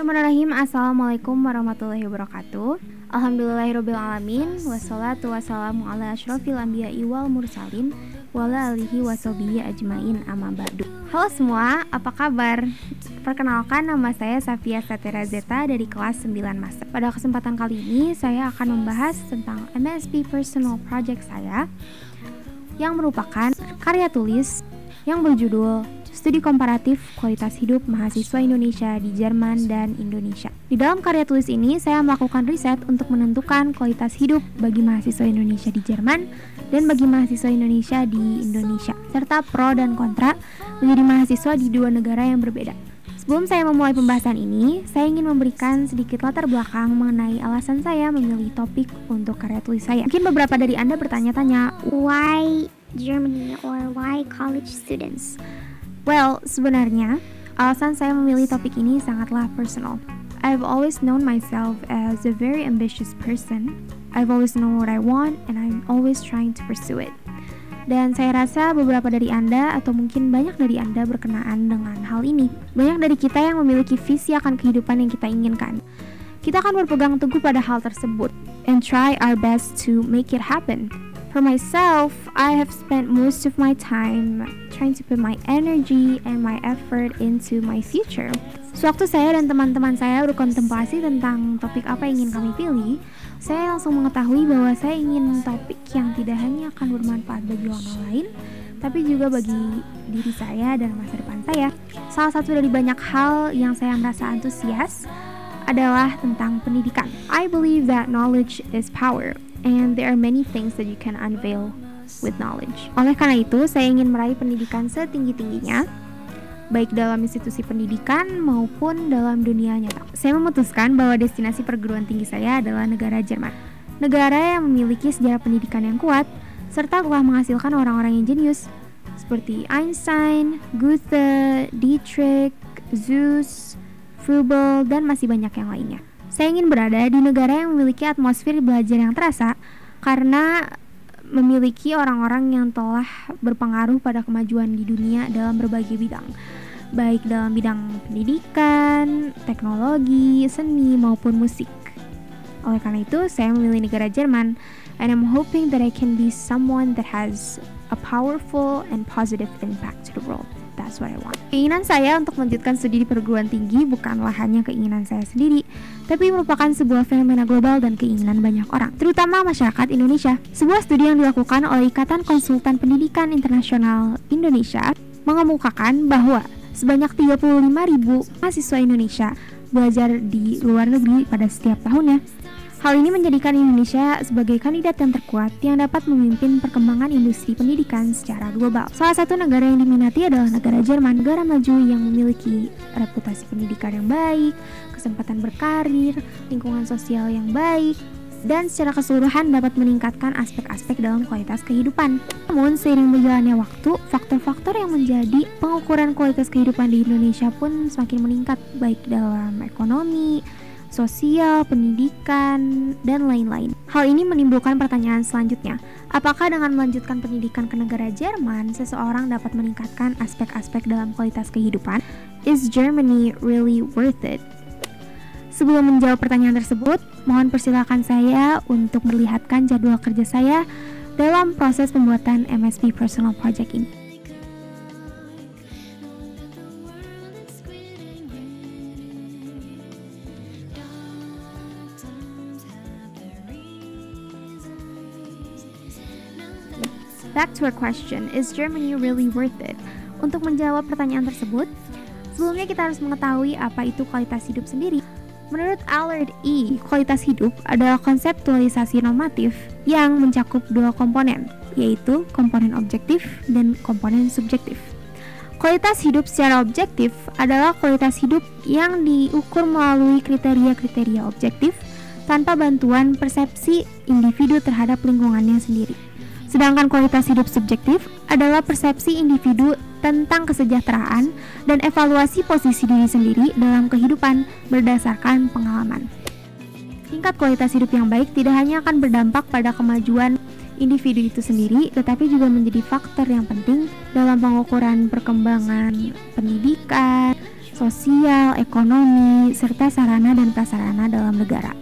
Bismillahirrahmanirrahim. Assalamualaikum warahmatullahi wabarakatuh. Alhamdulillahirrabbilalamin. Wassalatu wassalamu ala asyrofil anbiya'i wal mursalin wala alihi wassobihi ajmain amma ba'du. Halo semua, apa kabar? Perkenalkan, nama saya Safia Satira Zeta dari kelas 9 Master. Pada kesempatan kali ini saya akan membahas tentang MSP Personal Project saya yang merupakan karya tulis yang berjudul Studi Komparatif Kualitas Hidup Mahasiswa Indonesia di Jerman dan Indonesia. Di dalam karya tulis ini, saya melakukan riset untuk menentukan kualitas hidup bagi mahasiswa Indonesia di Jerman dan bagi mahasiswa Indonesia di Indonesia, serta pro dan kontra menjadi mahasiswa di dua negara yang berbeda. Sebelum saya memulai pembahasan ini, saya ingin memberikan sedikit latar belakang mengenai alasan saya memilih topik untuk karya tulis saya. Mungkin beberapa dari Anda bertanya-tanya, why Germany or why college students? Well, sebenarnya alasan saya memilih topik ini sangatlah personal. I've always known myself as a very ambitious person. I've always known what I want and I'm always trying to pursue it. Dan saya rasa beberapa dari Anda atau mungkin banyak dari Anda berkenaan dengan hal ini. Banyak dari kita yang memiliki visi akan kehidupan yang kita inginkan. Kita akan berpegang teguh pada hal tersebut and try our best to make it happen. For myself, I have spent most of my time trying to put my energy and my effort into my future. Sewaktu saya dan teman-teman saya berkontemplasi tentang topik apa yang ingin kami pilih, saya langsung mengetahui bahwa saya ingin topik yang tidak hanya akan bermanfaat bagi orang lain, tapi juga bagi diri saya dan masa depan saya. Salah satu dari banyak hal yang saya merasa antusias adalah tentang pendidikan. I believe that knowledge is power. And there are many things that you can unveil with knowledge. Oleh karena itu, saya ingin meraih pendidikan setinggi-tingginya, baik dalam institusi pendidikan maupun dalam dunia nyata. Saya memutuskan bahwa destinasi perguruan tinggi saya adalah negara Jerman. Negara yang memiliki sejarah pendidikan yang kuat, serta telah menghasilkan orang-orang yang jenius, seperti Einstein, Goethe, Dietrich, Seuss, Froebel, dan masih banyak yang lainnya. Saya ingin berada di negara yang memiliki atmosfer belajar yang terasa karena memiliki orang-orang yang telah berpengaruh pada kemajuan di dunia dalam berbagai bidang, baik dalam bidang pendidikan, teknologi, seni, maupun musik. Oleh karena itu, saya memilih negara Jerman, and I'm hoping that I can be someone that has a powerful and positive impact to the world. That's what I want. Keinginan saya untuk melanjutkan studi di perguruan tinggi bukanlah hanya keinginan saya sendiri, tapi merupakan sebuah fenomena global dan keinginan banyak orang, terutama masyarakat Indonesia. Sebuah studi yang dilakukan oleh Ikatan Konsultan Pendidikan Internasional Indonesia mengemukakan bahwa sebanyak 35.000 mahasiswa Indonesia belajar di luar negeri pada setiap tahunnya. Hal ini menjadikan Indonesia sebagai kandidat yang terkuat yang dapat memimpin perkembangan industri pendidikan secara global. Salah satu negara yang diminati adalah negara Jerman, negara maju yang memiliki reputasi pendidikan yang baik, kesempatan berkarir, lingkungan sosial yang baik, dan secara keseluruhan dapat meningkatkan aspek-aspek dalam kualitas kehidupan. Namun, seiring berjalannya waktu, faktor-faktor yang menjadi pengukuran kualitas kehidupan di Indonesia pun semakin meningkat, baik dalam ekonomi, sosial, pendidikan, dan lain-lain. Hal ini menimbulkan pertanyaan selanjutnya. Apakah dengan melanjutkan pendidikan ke negara Jerman, seseorang dapat meningkatkan aspek-aspek dalam kualitas kehidupan? Is Germany really worth it? Sebelum menjawab pertanyaan tersebut, mohon persilakan saya untuk melihatkan jadwal kerja saya dalam proses pembuatan MSP Personal Project ini. Back to our question, is Germany really worth it? Untuk menjawab pertanyaan tersebut, sebelumnya kita harus mengetahui apa itu kualitas hidup sendiri. Menurut Allard E., kualitas hidup adalah konseptualisasi normatif yang mencakup dua komponen, yaitu komponen objektif dan komponen subjektif. Kualitas hidup secara objektif adalah kualitas hidup yang diukur melalui kriteria-kriteria objektif tanpa bantuan persepsi individu terhadap lingkungannya sendiri. Sedangkan kualitas hidup subjektif adalah persepsi individu tentang kesejahteraan dan evaluasi posisi diri sendiri dalam kehidupan berdasarkan pengalaman. Tingkat kualitas hidup yang baik tidak hanya akan berdampak pada kemajuan individu itu sendiri, tetapi juga menjadi faktor yang penting dalam pengukuran perkembangan pendidikan sosial, ekonomi, serta sarana dan prasarana dalam negara.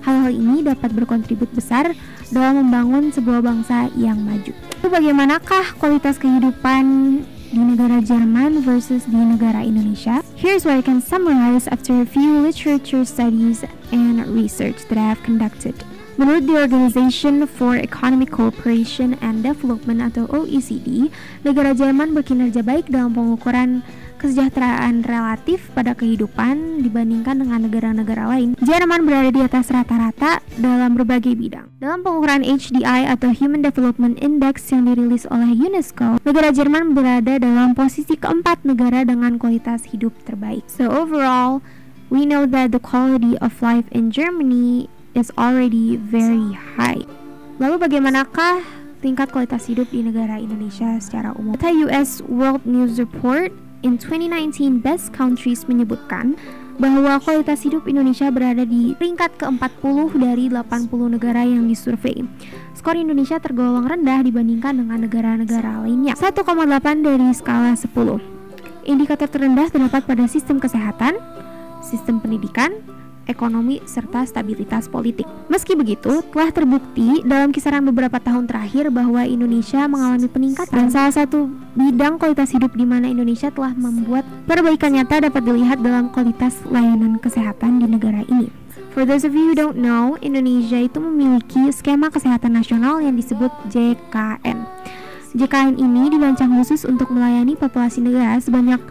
Hal-hal ini dapat berkontribut besar dalam membangun sebuah bangsa yang maju. Bagaimanakah kualitas kehidupan di negara Jerman versus di negara Indonesia? Here's what I can summarize after a few literature studies and research that I have conducted. Menurut the Organization for Economic Cooperation and Development atau OECD, negara Jerman berkinerja baik dalam pengukuran kesejahteraan relatif pada kehidupan dibandingkan dengan negara-negara lain. Jerman berada di atas rata-rata dalam berbagai bidang. Dalam pengukuran HDI atau Human Development Index yang dirilis oleh UNESCO, negara Jerman berada dalam posisi keempat negara dengan kualitas hidup terbaik. So overall, we know that the quality of life in Germany is already very high. Lalu bagaimanakah tingkat kualitas hidup di negara Indonesia secara umum? Data US World News Report in 2019 Best Countries menyebutkan bahwa kualitas hidup Indonesia berada di peringkat ke-40 dari 80 negara yang disurvei. Skor Indonesia tergolong rendah dibandingkan dengan negara-negara lainnya, 1,8 dari skala 10. Indikator terendah terdapat pada sistem kesehatan, sistem pendidikan, ekonomi, serta stabilitas politik. Meski begitu, telah terbukti dalam kisaran beberapa tahun terakhir bahwa Indonesia mengalami peningkatan. Salah satu bidang kualitas hidup di mana Indonesia telah membuat perbaikan nyata dapat dilihat dalam kualitas layanan kesehatan di negara ini. For those of you who don't know, Indonesia itu memiliki skema kesehatan nasional yang disebut JKN. JKN ini dirancang khusus untuk melayani populasi negara sebanyak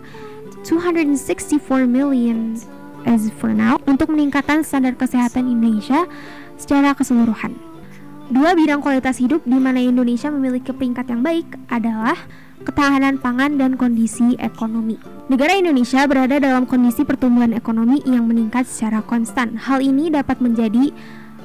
264 million as for now untuk meningkatkan standar kesehatan Indonesia secara keseluruhan. Dua bidang kualitas hidup di mana Indonesia memiliki peringkat yang baik adalah ketahanan pangan dan kondisi ekonomi. Negara Indonesia berada dalam kondisi pertumbuhan ekonomi yang meningkat secara konstan. Hal ini dapat menjadi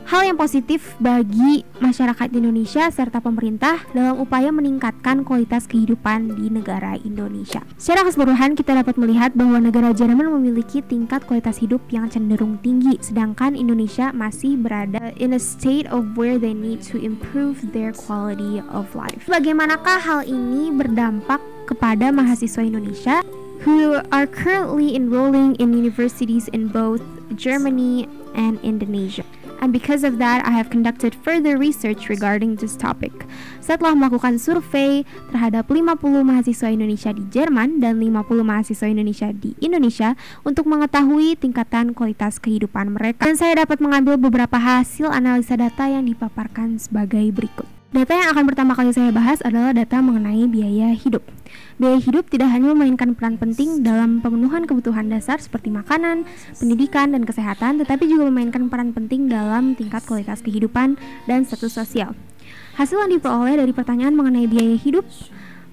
hal yang positif bagi masyarakat Indonesia serta pemerintah dalam upaya meningkatkan kualitas kehidupan di negara Indonesia. Secara keseluruhan kita dapat melihat bahwa negara Jerman memiliki tingkat kualitas hidup yang cenderung tinggi, sedangkan Indonesia masih berada in a state of where they need to improve their quality of life. Bagaimanakah hal ini berdampak kepada mahasiswa Indonesia who are currently enrolling in universities in both Germany and Indonesia? And because of that, I have conducted further research regarding this topic. Setelah melakukan survei terhadap 50 mahasiswa Indonesia di Jerman dan 50 mahasiswa Indonesia di Indonesia untuk mengetahui tingkatan kualitas kehidupan mereka. Dan saya dapat mengambil beberapa hasil analisa data yang dipaparkan sebagai berikut. Data yang akan pertama kali saya bahas adalah data mengenai biaya hidup. Biaya hidup tidak hanya memainkan peran penting dalam pemenuhan kebutuhan dasar seperti makanan, pendidikan, dan kesehatan, tetapi juga memainkan peran penting dalam tingkat kualitas kehidupan dan status sosial. Hasil yang diperoleh dari pertanyaan mengenai biaya hidup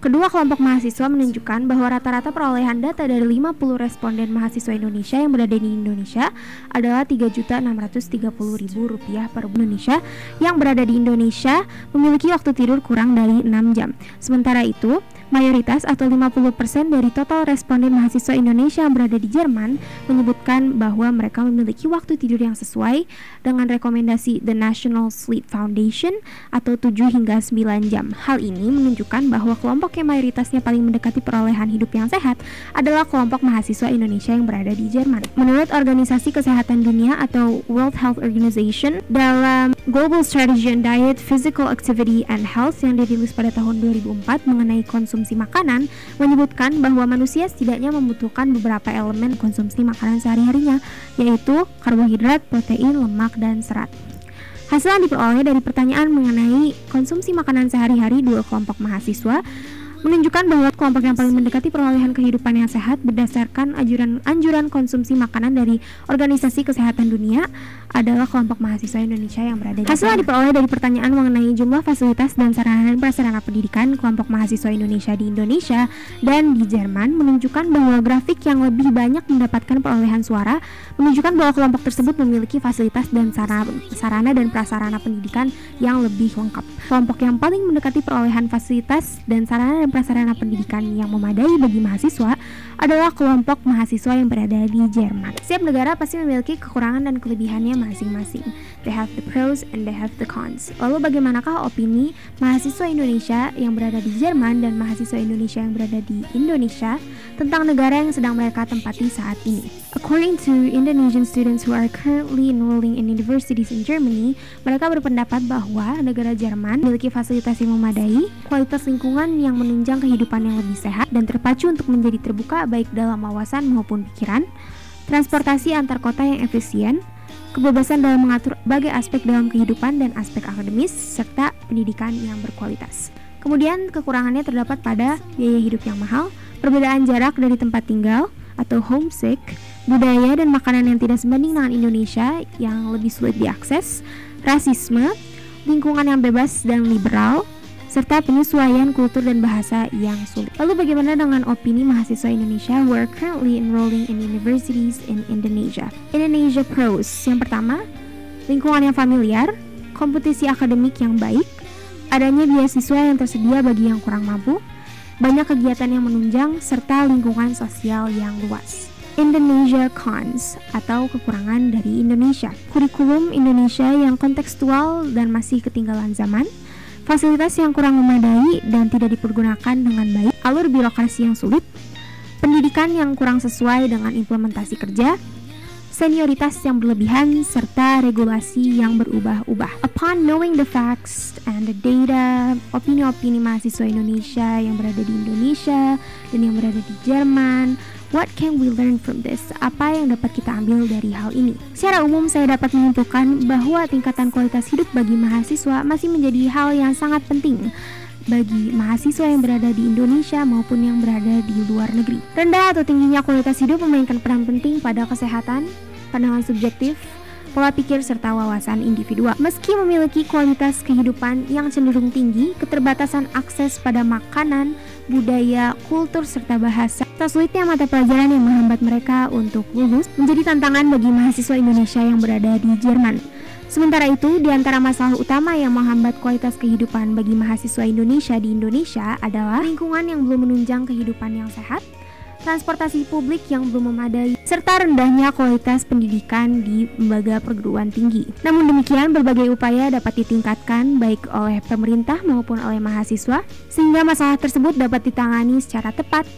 kedua kelompok mahasiswa menunjukkan bahwa rata-rata perolehan data dari 50 responden mahasiswa Indonesia yang berada di Indonesia adalah Rp3.630.000 per bulan. Indonesia yang berada di Indonesia memiliki waktu tidur kurang dari 6 jam. Sementara itu, mayoritas atau 50% dari total responden mahasiswa Indonesia yang berada di Jerman menyebutkan bahwa mereka memiliki waktu tidur yang sesuai dengan rekomendasi The National Sleep Foundation atau 7 hingga 9 jam. Hal ini menunjukkan bahwa kelompok yang mayoritasnya paling mendekati perolehan hidup yang sehat adalah kelompok mahasiswa Indonesia yang berada di Jerman. Menurut Organisasi Kesehatan Dunia atau World Health Organization, dalam Global Strategy on Diet, Physical Activity and Health yang dirilis pada tahun 2004 mengenai konsumsi makanan, menyebutkan bahwa manusia setidaknya membutuhkan beberapa elemen konsumsi makanan sehari-harinya, yaitu karbohidrat, protein, lemak, dan serat. Hasil yang diperoleh dari pertanyaan mengenai konsumsi makanan sehari-hari dua kelompok mahasiswa menunjukkan bahwa kelompok yang paling mendekati perolehan kehidupan yang sehat berdasarkan anjuran konsumsi makanan dari Organisasi Kesehatan Dunia adalah kelompok mahasiswa Indonesia yang berada di Hasil yang diperoleh dari pertanyaan mengenai jumlah fasilitas dan sarana dan prasarana pendidikan kelompok mahasiswa Indonesia di Indonesia dan di Jerman menunjukkan bahwa grafik yang lebih banyak mendapatkan perolehan suara menunjukkan bahwa kelompok tersebut memiliki fasilitas dan sarana dan prasarana pendidikan yang lebih lengkap. Kelompok yang paling mendekati perolehan fasilitas dan sarana dan prasarana pendidikan yang memadai bagi mahasiswa adalah kelompok mahasiswa yang berada di Jerman. Setiap negara pasti memiliki kekurangan dan kelebihannya masing-masing. They have the pros and they have the cons. Lalu bagaimanakah opini mahasiswa Indonesia yang berada di Jerman dan mahasiswa Indonesia yang berada di Indonesia tentang negara yang sedang mereka tempati saat ini. According to Indonesian students who are currently enrolling in universities in Germany, mereka berpendapat bahwa negara Jerman memiliki fasilitas yang memadai, kualitas lingkungan yang menunjang kehidupan yang lebih sehat dan terpacu untuk menjadi terbuka baik dalam wawasan maupun pikiran, transportasi antar kota yang efisien, kebebasan dalam mengatur berbagai aspek dalam kehidupan dan aspek akademis, serta pendidikan yang berkualitas. Kemudian kekurangannya terdapat pada biaya hidup yang mahal, perbedaan jarak dari tempat tinggal atau homesick, budaya dan makanan yang tidak sebanding dengan Indonesia yang lebih sulit diakses, rasisme, lingkungan yang bebas dan liberal, serta penyesuaian kultur dan bahasa yang sulit. Lalu bagaimana dengan opini mahasiswa Indonesia who are currently enrolling in universities in Indonesia? Indonesia pros. Yang pertama, lingkungan yang familiar, kompetisi akademik yang baik, adanya beasiswa yang tersedia bagi yang kurang mampu, banyak kegiatan yang menunjang, serta lingkungan sosial yang luas. Indonesia cons atau kekurangan dari Indonesia. Kurikulum Indonesia yang kontekstual dan masih ketinggalan zaman, fasilitas yang kurang memadai dan tidak dipergunakan dengan baik, alur birokrasi yang sulit, pendidikan yang kurang sesuai dengan implementasi kerja, senioritas yang berlebihan, serta regulasi yang berubah-ubah. Upon knowing the facts and the data, opini-opini mahasiswa Indonesia yang berada di Indonesia dan yang berada di Jerman, what can we learn from this? Apa yang dapat kita ambil dari hal ini? Secara umum saya dapat menyimpulkan bahwa tingkatan kualitas hidup bagi mahasiswa masih menjadi hal yang sangat penting bagi mahasiswa yang berada di Indonesia maupun yang berada di luar negeri. Rendah atau tingginya kualitas hidup memainkan peran penting pada kesehatan, pandangan subjektif, pola pikir serta wawasan individual. Meski memiliki kualitas kehidupan yang cenderung tinggi, keterbatasan akses pada makanan, budaya, kultur serta bahasa, serta sulitnya mata pelajaran yang menghambat mereka untuk lulus menjadi tantangan bagi mahasiswa Indonesia yang berada di Jerman. Sementara itu, di antara masalah utama yang menghambat kualitas kehidupan bagi mahasiswa Indonesia di Indonesia adalah lingkungan yang belum menunjang kehidupan yang sehat, transportasi publik yang belum memadai, serta rendahnya kualitas pendidikan di lembaga perguruan tinggi. Namun demikian, berbagai upaya dapat ditingkatkan baik oleh pemerintah maupun oleh mahasiswa, sehingga masalah tersebut dapat ditangani secara tepat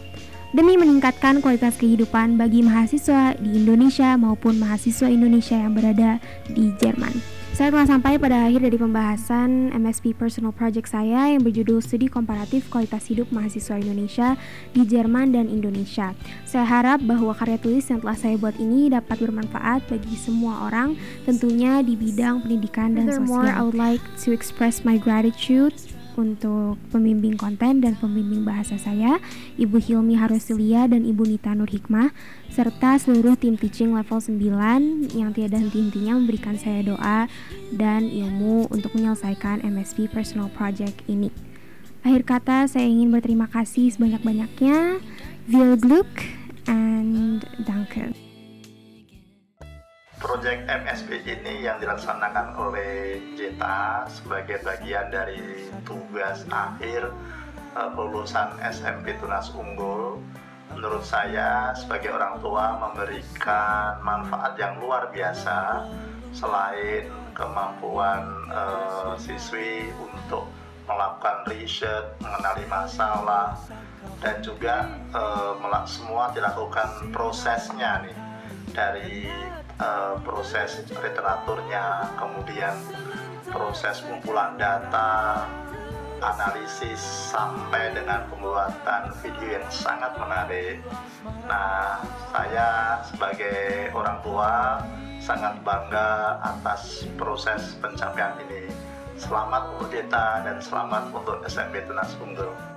demi meningkatkan kualitas kehidupan bagi mahasiswa di Indonesia maupun mahasiswa Indonesia yang berada di Jerman. Saya telah sampai pada akhir dari pembahasan MSP Personal Project saya yang berjudul Studi Komparatif Kualitas Hidup Mahasiswa Indonesia di Jerman dan Indonesia. Saya harap bahwa karya tulis yang telah saya buat ini dapat bermanfaat bagi semua orang, tentunya di bidang pendidikan dan sosial. Furthermore, I would like to express my gratitude untuk pembimbing konten dan pembimbing bahasa saya, Ibu Hilmi Harusilia dan Ibu Nita Nur Hikmah, serta seluruh tim teaching level 9 yang tiada henti-hentinya memberikan saya doa dan ilmu untuk menyelesaikan MSP Personal Project ini. Akhir kata, saya ingin berterima kasih sebanyak-banyaknya. Viel Glück and Danke. Proyek MSP ini yang dilaksanakan oleh JETA sebagai bagian dari tugas akhir lulusan SMP Tunas Unggul, menurut saya sebagai orang tua memberikan manfaat yang luar biasa. Selain kemampuan siswi untuk melakukan riset, mengenali masalah, dan juga semua dilakukan prosesnya nih, dari proses literaturnya, kemudian proses pengumpulan data, analisis, sampai dengan pembuatan video yang sangat menarik. Nah, saya sebagai orang tua sangat bangga atas proses pencapaian ini. Selamat untuk JETA dan selamat untuk SMP Tunas Unggul.